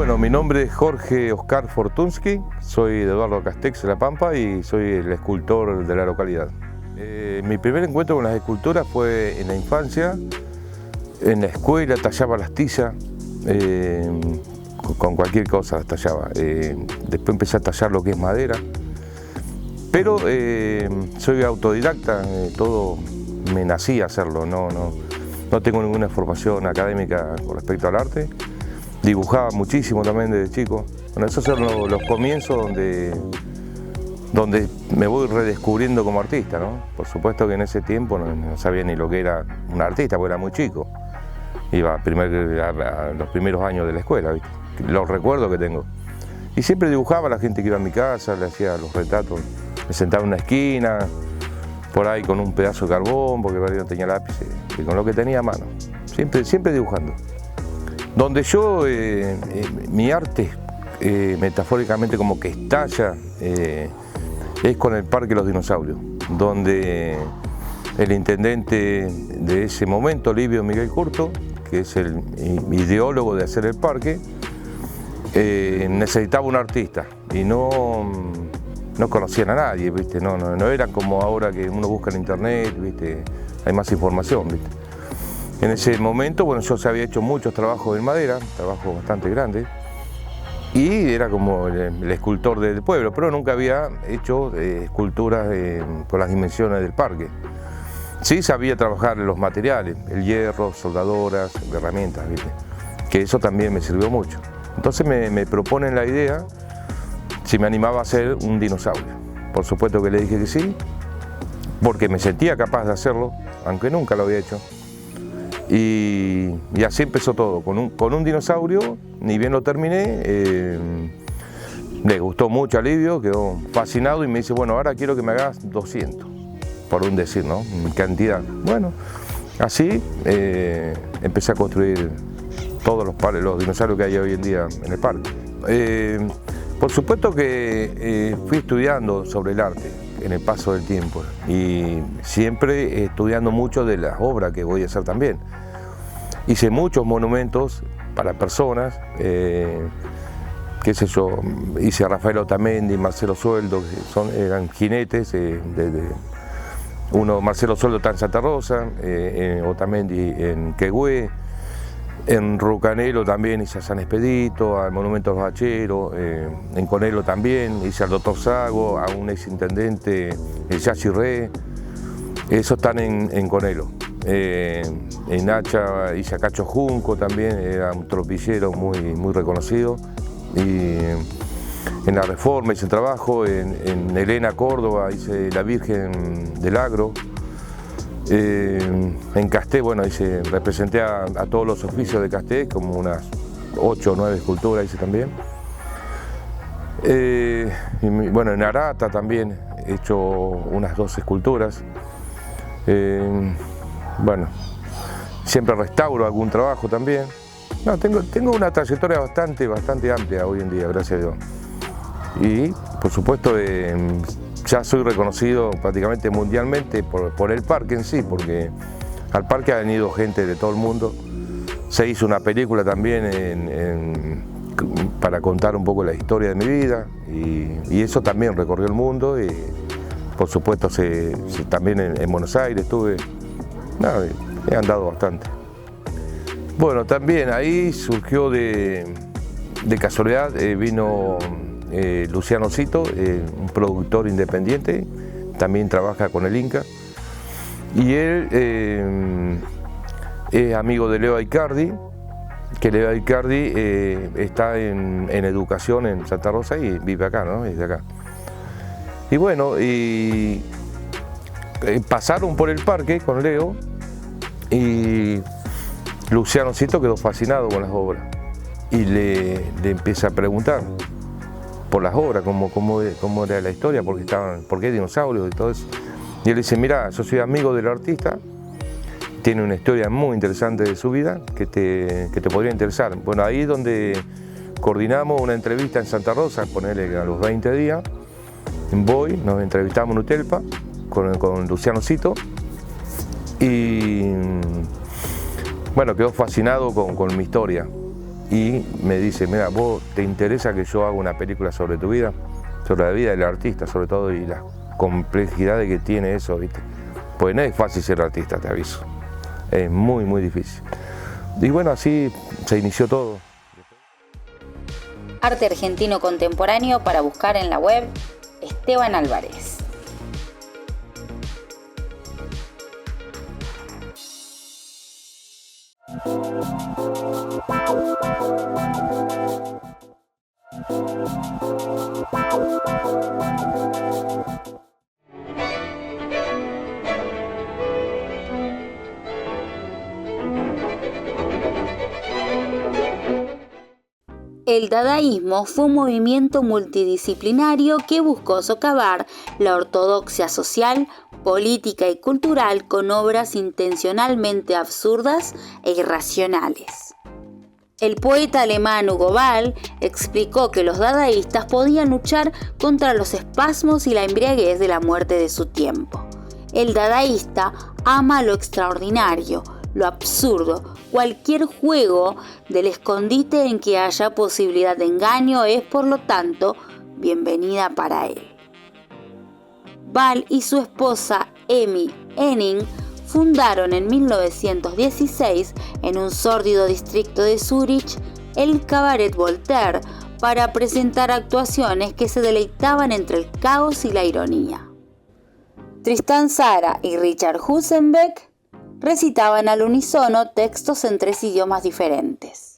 Bueno, mi nombre es Jorge Oscar Fortunsky, soy de Eduardo Castex de La Pampa y soy el escultor de la localidad. Mi primer encuentro con las esculturas fue en la infancia, en la escuela tallaba las tizas, con cualquier cosa las tallaba. Después empecé a tallar lo que es madera, pero soy autodidacta, todo me nací a hacerlo, no tengo ninguna formación académica con respecto al arte. Dibujaba muchísimo también desde chico. Bueno, esos son los comienzos donde me voy redescubriendo como artista, ¿no? Por supuesto que en ese tiempo no sabía ni lo que era un artista, porque era muy chico. Iba a los primeros años de la escuela, ¿viste? Los recuerdos que tengo. Y siempre dibujaba a la gente que iba a mi casa, le hacía los retratos. Me sentaba en una esquina, por ahí con un pedazo de carbón, porque no tenía lápiz, y con lo que tenía a mano. Siempre dibujando. Donde yo, mi arte, metafóricamente como que estalla, es con el Parque Los Dinosaurios, donde el intendente de ese momento, Livio Miguel Curto, que es el ideólogo de hacer el parque, necesitaba un artista y no conocían a nadie, ¿viste? No eran como ahora que uno busca en internet, ¿viste? Hay más información, ¿viste? En ese momento, bueno, yo se había hecho muchos trabajos en madera, trabajos bastante grandes, y era como el escultor del pueblo, pero nunca había hecho esculturas con las dimensiones del parque. Sí sabía trabajar los materiales, el hierro, soldadoras, herramientas, ¿viste? Que eso también me sirvió mucho. Entonces me proponen la idea si me animaba a hacer un dinosaurio. Por supuesto que le dije que sí, porque me sentía capaz de hacerlo, aunque nunca lo había hecho. Y así empezó todo, con un dinosaurio, ni bien lo terminé, le gustó mucho a Livio, quedó fascinado y me dice, bueno, ahora quiero que me hagas 200, por un decir, ¿no? En cantidad. Bueno, así empecé a construir todos los dinosaurios que hay hoy en día en el parque. Por supuesto que fui estudiando sobre el arte en el paso del tiempo y siempre estudiando mucho de las obras que voy a hacer también. Hice muchos monumentos para personas, qué sé yo, hice a Rafael Otamendi, Marcelo Sueldo, que eran jinetes, Marcelo Sueldo está en Santa Rosa, Otamendi en Quehue, en Rucanelo también hice a San Expedito, al Monumento a los Hacheros, en Conelo también hice al Dr. Sago, a un exintendente, el Yashi Re, esos están en Conelo. En Hacha hice a Cacho Junco también, era un tropillero muy reconocido. Y en La Reforma hice trabajo, en Elena, Córdoba hice la Virgen del Agro. En Casté, bueno, representé a todos los oficios de Casté, como unas 8 o 9 esculturas hice también. Y bueno, en Arata también he hecho unas 2 esculturas. Bueno, siempre restauro algún trabajo también. No, tengo una trayectoria bastante amplia hoy en día, gracias a Dios. Y por supuesto ya soy reconocido prácticamente mundialmente por el parque en sí, porque al parque ha venido gente de todo el mundo. Se hizo una película también para contar un poco la historia de mi vida y eso también recorrió el mundo. Y por supuesto también en Buenos Aires estuve, he andado bastante. Bueno, también ahí surgió de casualidad, vino Luciano Cito, un productor independiente, también trabaja con el Inca, y él es amigo de Leo Aicardi, que Leo Aicardi está en educación en Santa Rosa y vive acá, ¿no? Es de acá. Y bueno, pasaron por el parque con Leo y Luciano Cito quedó fascinado con las obras y le empieza a preguntar por las obras, cómo era la historia, por qué dinosaurios y todo eso. Y él dice, mira, yo soy amigo del artista, tiene una historia muy interesante de su vida que te podría interesar. Bueno, ahí es donde coordinamos una entrevista en Santa Rosa, ponele a los 20 días, voy, nos entrevistamos en Utelpa con Luciano Cito y bueno, quedó fascinado con mi historia. y me dice, mira, ¿vos te interesa que yo haga una película sobre tu vida? Sobre la vida del artista, sobre todo, y las complejidades que tiene eso, ¿viste? Pues no es fácil ser artista, te aviso. Es muy, muy difícil. Y bueno, así se inició todo. Arte argentino contemporáneo para buscar en la web, Esteban Álvarez. El dadaísmo fue un movimiento multidisciplinario que buscó socavar la ortodoxia social, política y cultural con obras intencionalmente absurdas e irracionales. El poeta alemán Hugo Ball explicó que los dadaístas podían luchar contra los espasmos y la embriaguez de la muerte de su tiempo. El dadaísta ama lo extraordinario, lo absurdo. Cualquier juego del escondite en que haya posibilidad de engaño es, por lo tanto, bienvenida para él. Ball y su esposa Emmy Henning fundaron en 1916, en un sórdido distrito de Zúrich, el Cabaret Voltaire para presentar actuaciones que se deleitaban entre el caos y la ironía. Tristan Tzara y Richard Husenbeck recitaban al unísono textos en 3 idiomas diferentes.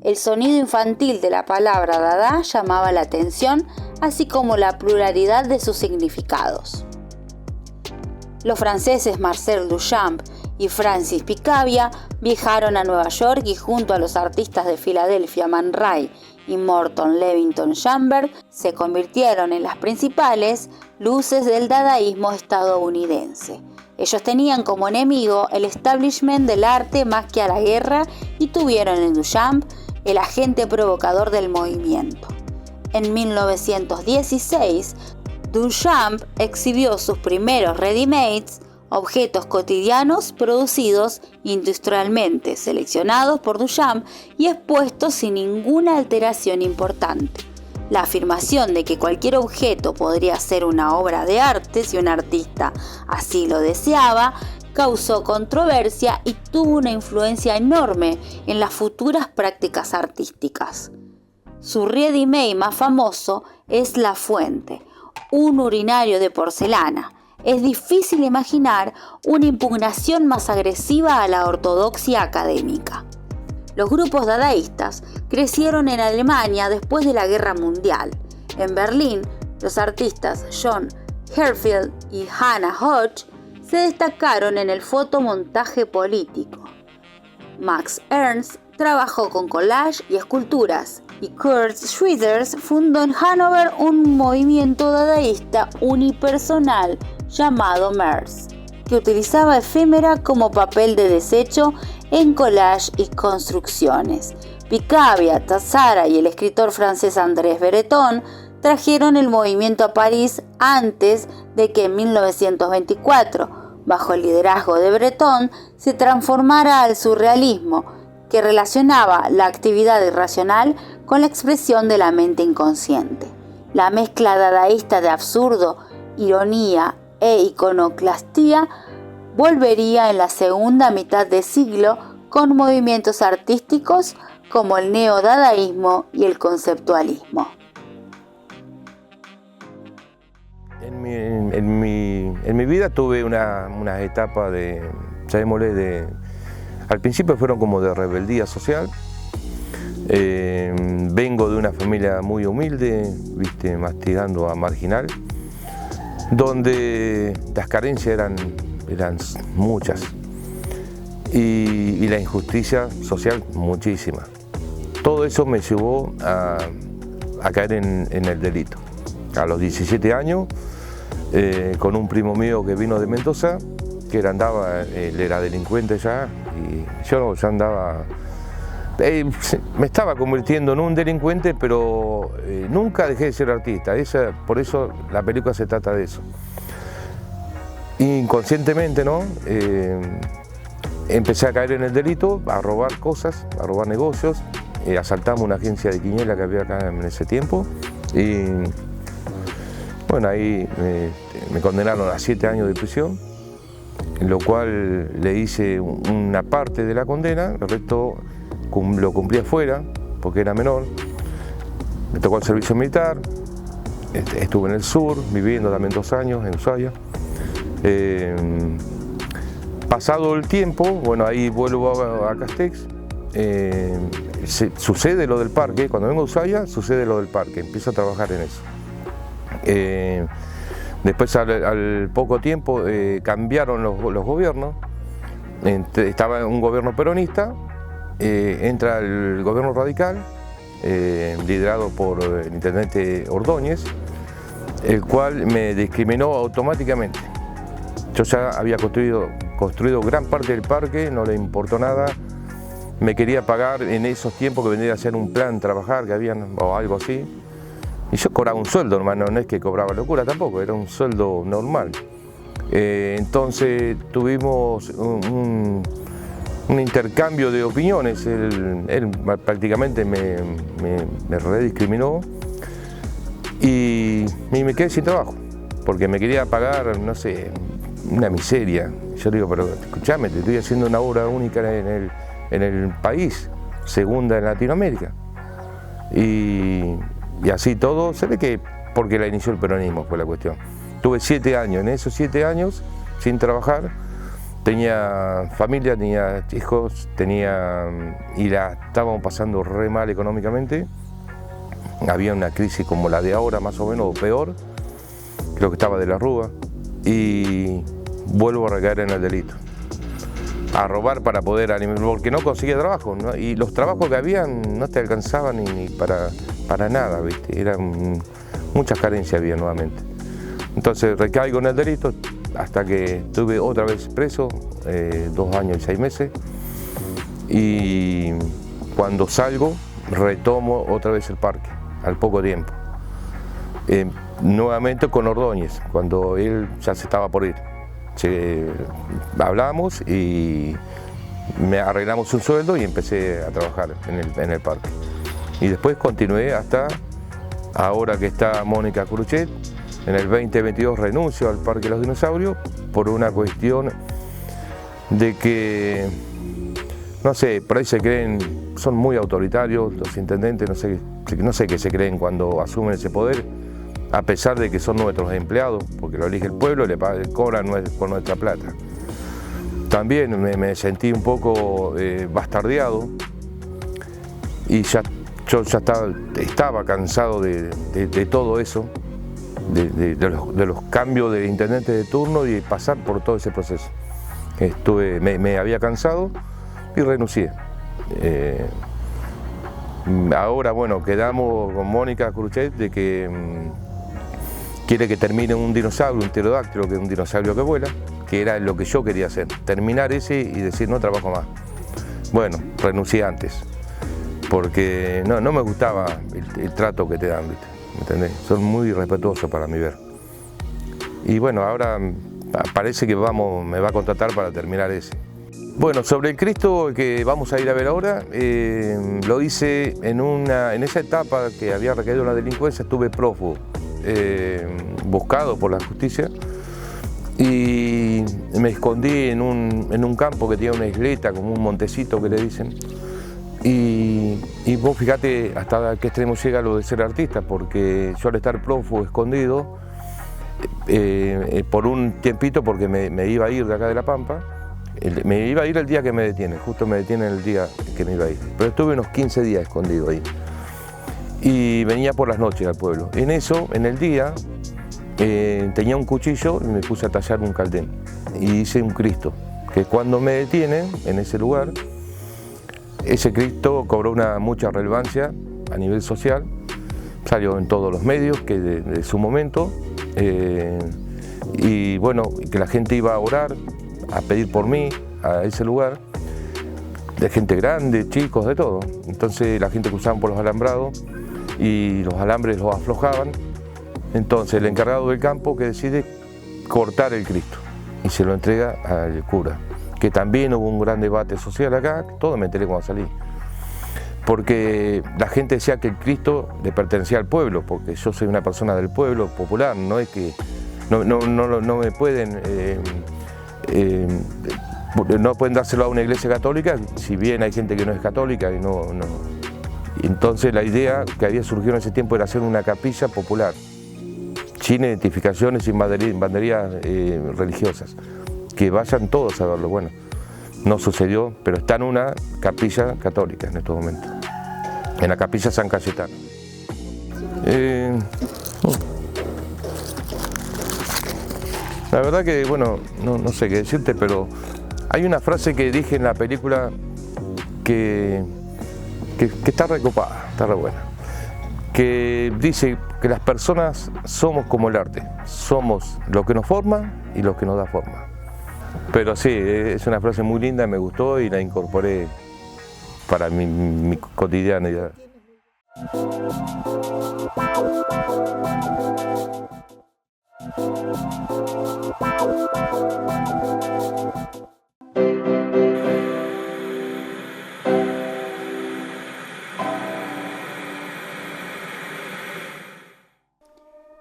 El sonido infantil de la palabra dada llamaba la atención, así como la pluralidad de sus significados. Los franceses Marcel Duchamp y Francis Picabia viajaron a Nueva York y junto a los artistas de Filadelfia Man Ray y Morton Levington Chamber se convirtieron en las principales luces del dadaísmo estadounidense. Ellos tenían como enemigo el establishment del arte más que a la guerra y tuvieron en Duchamp el agente provocador del movimiento. En 1916, Duchamp exhibió sus primeros ready-mades, objetos cotidianos producidos industrialmente, seleccionados por Duchamp y expuestos sin ninguna alteración importante. La afirmación de que cualquier objeto podría ser una obra de arte si un artista así lo deseaba, causó controversia y tuvo una influencia enorme en las futuras prácticas artísticas. Su ready-made más famoso es La Fuente, un urinario de porcelana. Es difícil imaginar una impugnación más agresiva a la ortodoxia académica. Los grupos dadaístas crecieron en Alemania después de la Guerra Mundial. En Berlín, los artistas John Herzfeld y Hannah Hodge se destacaron en el fotomontaje político. Max Ernst trabajó con collage y esculturas, y Kurt Schwitters fundó en Hannover un movimiento dadaísta unipersonal llamado MERS, que utilizaba efémera como papel de desecho en collage y construcciones. Picabia, Tzara y el escritor francés Andrés Breton trajeron el movimiento a París antes de que en 1924, bajo el liderazgo de Breton, se transformara al surrealismo, que relacionaba la actividad irracional con la expresión de la mente inconsciente. La mezcla dadaísta de absurdo, ironía e iconoclastía volvería en la segunda mitad del siglo con movimientos artísticos como el neodadaísmo y el conceptualismo. En mi vida tuve una etapa al principio fueron como de rebeldía social. Vengo de una familia muy humilde, más tirando a marginal, donde las carencias eran muchas y la injusticia social muchísima. Todo eso me llevó a caer en el delito. A los 17 años, con un primo mío que vino de Mendoza, que él era delincuente ya, y yo andaba, me estaba convirtiendo en un delincuente, pero nunca dejé de ser artista. Por eso la película se trata de eso. Inconscientemente, ¿no? empecé a caer en el delito, a robar cosas, a robar negocios. Asaltamos una agencia de quiniela que había acá en ese tiempo y bueno, ahí me condenaron a 7 años de prisión, en lo cual le hice una parte de la condena, el resto lo cumplí afuera porque era menor. Me tocó el servicio militar, estuve en el sur, viviendo también 2 años en Ushuaia. Pasado el tiempo, bueno, ahí vuelvo a Castex. Sucede lo del parque, cuando vengo a Ushuaia sucede lo del parque, empiezo a trabajar en eso. Después al poco tiempo cambiaron los gobiernos, estaba un gobierno peronista, entra el gobierno radical, liderado por el intendente Ordóñez, el cual me discriminó automáticamente. Yo ya había construido gran parte del parque, no le importó nada. Me quería pagar en esos tiempos que vendría a ser un plan trabajar que habían o algo así. Y yo cobraba un sueldo, hermano, no es que cobraba locura tampoco, era un sueldo normal. Entonces tuvimos un intercambio de opiniones, él prácticamente me rediscriminó y me quedé sin trabajo, porque me quería pagar, no sé, una miseria. Yo digo, pero escúchame, te estoy haciendo una obra única en el país, segunda en Latinoamérica. Y así todo, se ve que porque la inició el peronismo fue la cuestión. Tuve 7 años, en esos 7 años, sin trabajar, tenía familia, tenía hijos, y la estábamos pasando re mal económicamente. Había una crisis como la de ahora, más o menos, o peor, creo que estaba de la Rúa, y vuelvo a recaer en el delito. A robar para poder alimentar, porque no conseguía trabajo, ¿no? Y los trabajos que habían no te alcanzaban ni para nada, ¿viste? Muchas carencias había nuevamente. Entonces recaigo en el delito hasta que estuve otra vez preso, 2 años y 6 meses, y cuando salgo retomo otra vez el parque, al poco tiempo. Nuevamente con Ordóñez, cuando él ya se estaba por ir. Hablamos y me arreglamos un sueldo y empecé a trabajar en el parque. Y después continué hasta ahora que está Mónica Cruchet. En el 2022 renuncio al Parque de los Dinosaurios por una cuestión de que, no sé, por ahí se creen, son muy autoritarios los intendentes, no sé qué se creen cuando asumen ese poder, a pesar de que son nuestros empleados, porque lo elige el pueblo y le cobran con nuestra plata. También me sentí un poco bastardeado y yo ya estaba cansado de todo eso, de los cambios de intendente de turno y pasar por todo ese proceso. Me había cansado y renuncié. Ahora, bueno, quedamos con Mónica Cruchet de que quiere que termine un dinosaurio, un pterodáctilo, que es un dinosaurio que vuela, que era lo que yo quería hacer, terminar ese y decir no trabajo más. Bueno, renuncié antes, porque no me gustaba el trato que te dan, ¿viste? ¿Me entendés? Son muy irrespetuosos para mi ver. Y bueno, ahora parece que me va a contratar para terminar ese. Bueno, sobre el Cristo que vamos a ir a ver ahora, lo hice en esa etapa que había recaído en la delincuencia, estuve prófugo, buscado por la justicia, y me escondí en un campo que tiene una isleta, como un montecito que le dicen. Y vos fíjate hasta qué extremo llega lo de ser artista, porque yo al estar prófugo, escondido, por un tiempito, porque me iba a ir de acá de La Pampa, me iba a ir el día que me detienen, justo me detienen el día que me iba a ir, pero estuve unos 15 días escondido ahí. Y venía por las noches al pueblo. En eso, en el día, tenía un cuchillo y me puse a tallar un caldén. Y hice un Cristo, que cuando me detienen en ese lugar, ese Cristo cobró mucha relevancia a nivel social, salió en todos los medios que de su momento, y bueno, que la gente iba a orar, a pedir por mí a ese lugar, de gente grande, chicos, de todo. Entonces la gente cruzaban por los alambrados y los alambres los aflojaban. Entonces el encargado del campo que decide cortar el Cristo y se lo entrega al cura. que también hubo un gran debate social acá, todo me enteré cuando salí. Porque la gente decía que el Cristo le pertenecía al pueblo, porque yo soy una persona del pueblo popular, no es que no me pueden no pueden dárselo a una iglesia católica, si bien hay gente que no es católica y no. Entonces la idea que había surgido en ese tiempo era hacer una capilla popular, sin identificaciones, sin banderías religiosas, que vayan todos a verlo. Bueno, no sucedió, pero está en una capilla católica en estos momentos, en la capilla San Cayetano. La verdad que, bueno, no sé qué decirte, pero hay una frase que dije en la película que está recopada, está re buena, que dice que las personas somos como el arte, somos lo que nos forma y lo que nos da forma. Pero sí, es una frase muy linda, me gustó y la incorporé para mi cotidianidad.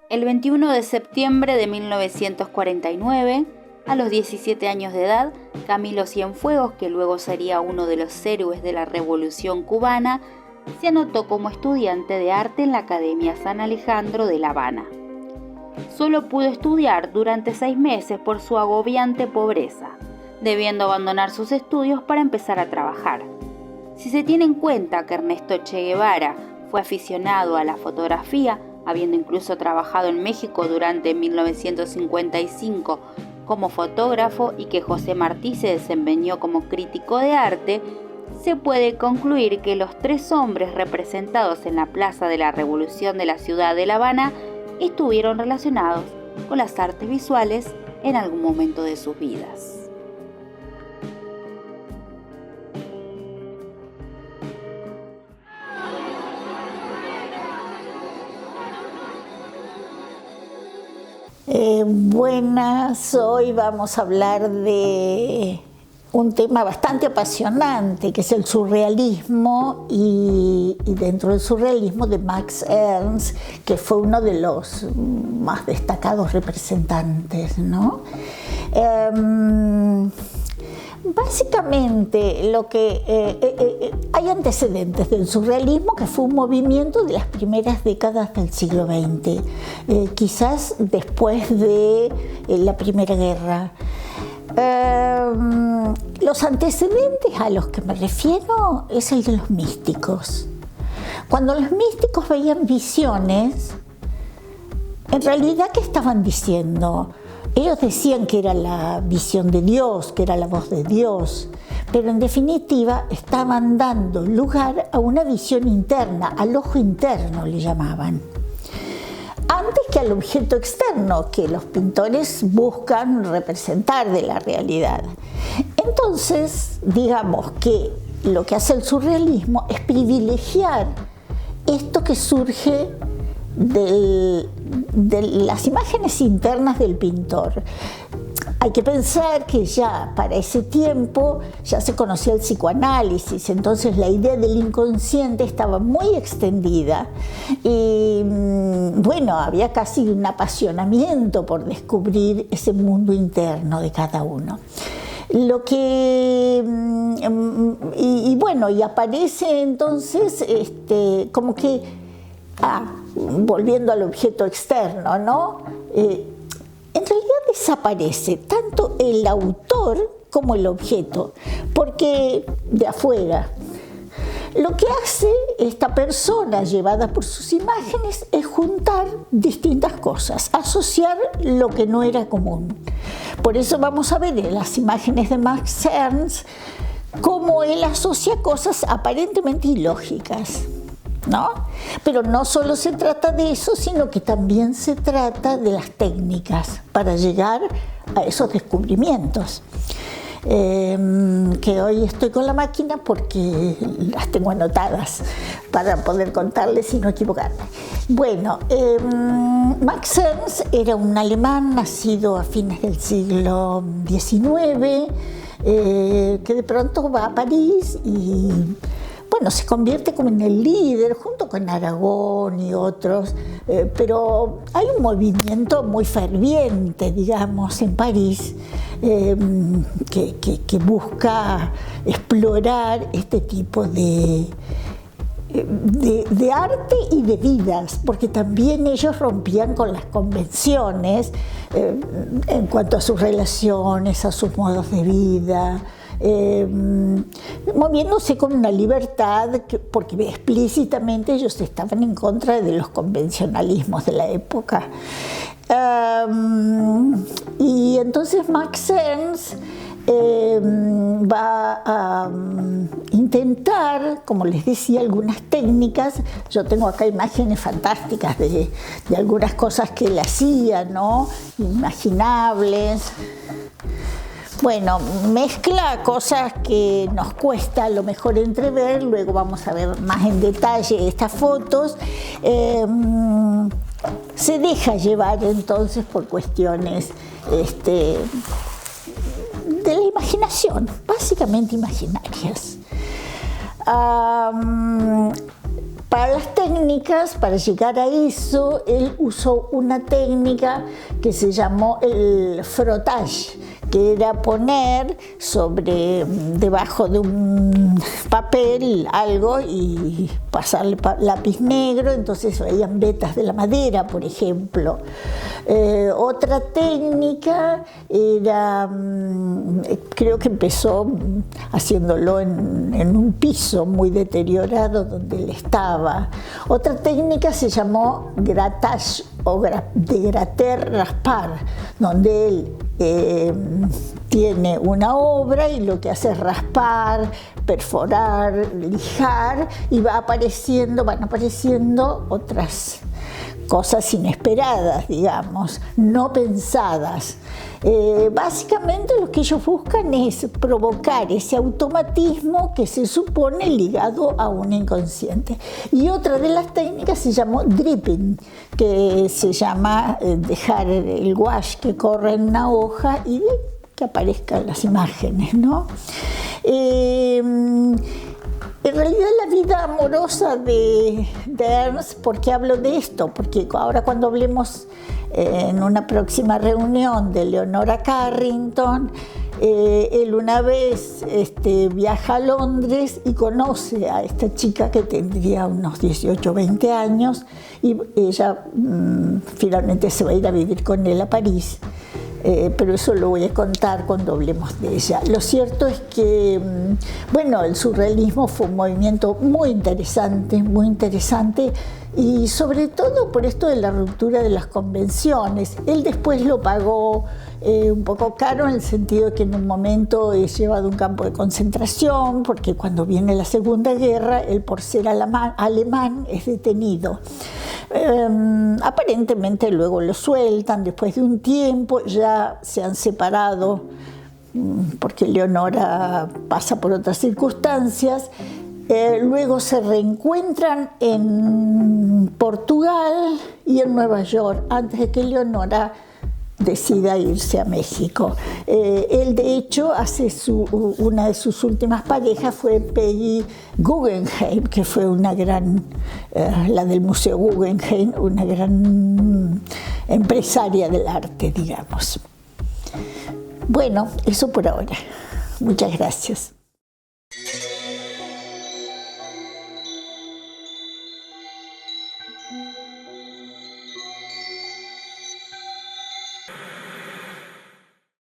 El 21 de septiembre de 1949, a los 17 años de edad, Camilo Cienfuegos, que luego sería uno de los héroes de la Revolución Cubana, se anotó como estudiante de arte en la Academia San Alejandro de La Habana. Solo pudo estudiar durante 6 meses por su agobiante pobreza, debiendo abandonar sus estudios para empezar a trabajar. Si se tiene en cuenta que Ernesto Che Guevara fue aficionado a la fotografía, habiendo incluso trabajado en México durante 1955 como fotógrafo y que José Martí se desempeñó como crítico de arte, se puede concluir que los 3 hombres representados en la Plaza de la Revolución de la ciudad de La Habana estuvieron relacionados con las artes visuales en algún momento de sus vidas. Buenas, hoy vamos a hablar de un tema bastante apasionante, que es el surrealismo y dentro del surrealismo de Max Ernst, que fue uno de los más destacados representantes, ¿no? Básicamente lo que hay antecedentes del surrealismo, que fue un movimiento de las primeras décadas del siglo XX, quizás después de la Primera Guerra. Los antecedentes a los que me refiero es el de los místicos. Cuando los místicos veían visiones, en realidad, ¿qué estaban diciendo? Ellos decían que era la visión de Dios, que era la voz de Dios, pero en definitiva estaban dando lugar a una visión interna, al ojo interno le llamaban, antes que al objeto externo que los pintores buscan representar de la realidad. Entonces, digamos que lo que hace el surrealismo es privilegiar esto que surge de las imágenes internas del pintor. Hay que pensar que ya para ese tiempo ya se conocía el psicoanálisis, entonces la idea del inconsciente estaba muy extendida y bueno, había casi un apasionamiento por descubrir ese mundo interno de cada uno. Lo que y bueno, y aparece entonces como que volviendo al objeto externo, ¿no? En realidad desaparece tanto el autor como el objeto, porque de afuera. Lo que hace esta persona, llevada por sus imágenes, es juntar distintas cosas, asociar lo que no era común. Por eso vamos a ver en las imágenes de Max Ernst cómo él asocia cosas aparentemente ilógicas, ¿no? Pero no solo se trata de eso, sino que también se trata de las técnicas para llegar a esos descubrimientos. Que hoy estoy con la máquina porque las tengo anotadas para poder contarles y no equivocarme. Bueno, Max Ernst era un alemán nacido a fines del siglo XIX, que de pronto va a París y bueno, se convierte como en el líder junto con Aragón y otros, pero hay un movimiento muy ferviente, digamos, en París que busca explorar este tipo de arte y de vidas, porque también ellos rompían con las convenciones en cuanto a sus relaciones, a sus modos de vida, moviéndose con una libertad, porque explícitamente ellos estaban en contra de los convencionalismos de la época. Y entonces Max Ernst va a intentar, como les decía, algunas técnicas. Yo tengo acá imágenes fantásticas de algunas cosas que él hacía, ¿no? Imaginables. Bueno, mezcla cosas que nos cuesta a lo mejor entrever, luego vamos a ver más en detalle estas fotos. Se deja llevar entonces por cuestiones de la imaginación, básicamente imaginarias. Para las técnicas, para llegar a eso, él usó una técnica que se llamó el frottage, que era poner debajo de un papel algo y pasarle lápiz negro, entonces veían vetas de la madera, por ejemplo. Otra técnica era, creo que empezó haciéndolo en un piso muy deteriorado donde él estaba. Otra técnica se llamó grattage o de gratter raspar, donde él tiene una obra y lo que hace es raspar, perforar, lijar y van apareciendo otras cosas inesperadas, digamos, no pensadas. Básicamente lo que ellos buscan es provocar ese automatismo que se supone ligado a un inconsciente. Y otra de las técnicas se llamó dripping, que se llama dejar el gouache que corre en una hoja y que aparezcan las imágenes, ¿no? En realidad la vida amorosa de Ernst, ¿por qué hablo de esto? Porque ahora cuando hablemos en una próxima reunión de Leonora Carrington, él una vez viaja a Londres y conoce a esta chica que tendría unos 18 o 20 años y ella finalmente se va a ir a vivir con él a París. Pero eso lo voy a contar cuando hablemos de ella. Lo cierto es que, bueno, el surrealismo fue un movimiento muy interesante y sobre todo por esto de la ruptura de las convenciones. Él después lo pagó un poco caro en el sentido de que en un momento es llevado a un campo de concentración, porque cuando viene la Segunda Guerra, él por ser alemán es detenido. Aparentemente luego lo sueltan después de un tiempo, ya se han separado porque Leonora pasa por otras circunstancias. Luego se reencuentran en Portugal y en Nueva York antes de que Leonora decida irse a México. Él de hecho una de sus últimas parejas fue Peggy Guggenheim, que fue una gran, la del Museo Guggenheim, una gran empresaria del arte, digamos. Bueno, eso por ahora. Muchas gracias.